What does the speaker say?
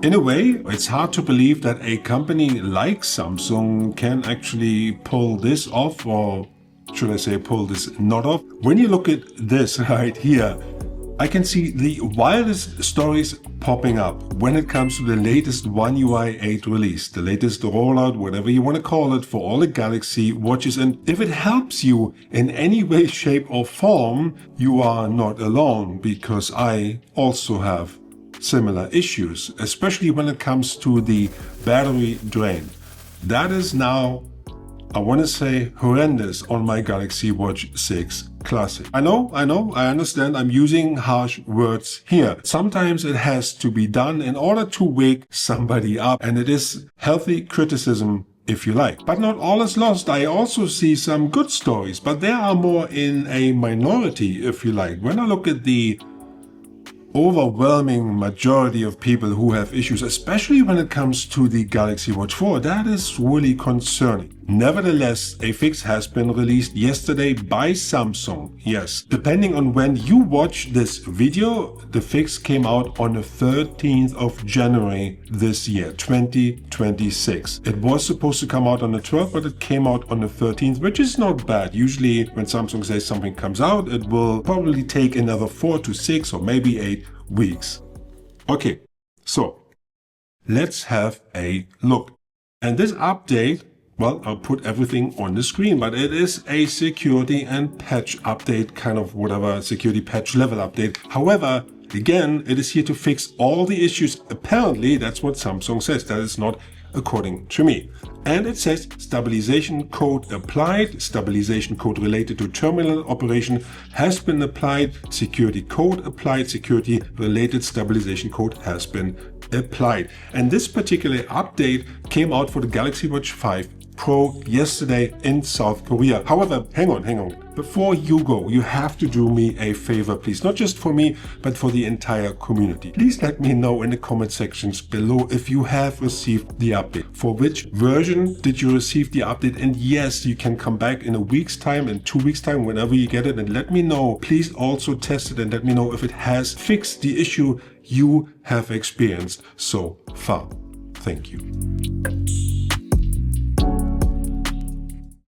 In a way, it's hard to believe that a company like Samsung can actually pull this off, or should I say pull this not off. When you look at this right here, I can see the wildest stories popping up when it comes to the latest One UI 8 release, the latest rollout, whatever you want to call it, for all the Galaxy watches. And if it helps you in any way, shape or form, you are not alone, because I also have similar issues, especially when it comes to the battery drain. That is now, I want to say, horrendous on my Galaxy Watch 6 Classic. I know, I understand I'm using harsh words here. Sometimes it has to be done in order to wake somebody up, and it is healthy criticism if you like. But not all is lost. I also see some good stories, but they are more in a minority, if you like. When I look at the overwhelming majority of people who have issues, especially when it comes to the Galaxy Watch 4, that is really concerning. Nevertheless, a fix has been released yesterday by Samsung. Yes, depending on when you watch this video, the fix came out on the 13th of January this year, 2026. It was supposed to come out on the 12th, but it came out on the 13th, which is not bad. Usually when Samsung says something comes out, it will probably take another 4 to 6 or maybe 8 weeks. Okay, so let's have a look. And this update, well, I'll put everything on the screen, but it is a security and patch update, kind of whatever, security patch level update. However, again, it is here to fix all the issues. Apparently, that's what Samsung says. That is not according to me. And it says stabilization code applied, stabilization code related to terminal operation has been applied, security code applied, security related stabilization code has been applied. And this particular update came out for the Galaxy Watch 5 Pro yesterday in South Korea. However, hang on. Before you go, you have to do me a favor, please. Not just for me, but for the entire community. Please let me know in the comment sections below if you have received the update. For which version did you receive the update? And yes, you can come back in a week's time, in 2 weeks' time, whenever you get it, and let me know. Please also test it and let me know if it has fixed the issue you have experienced so far. Thank you.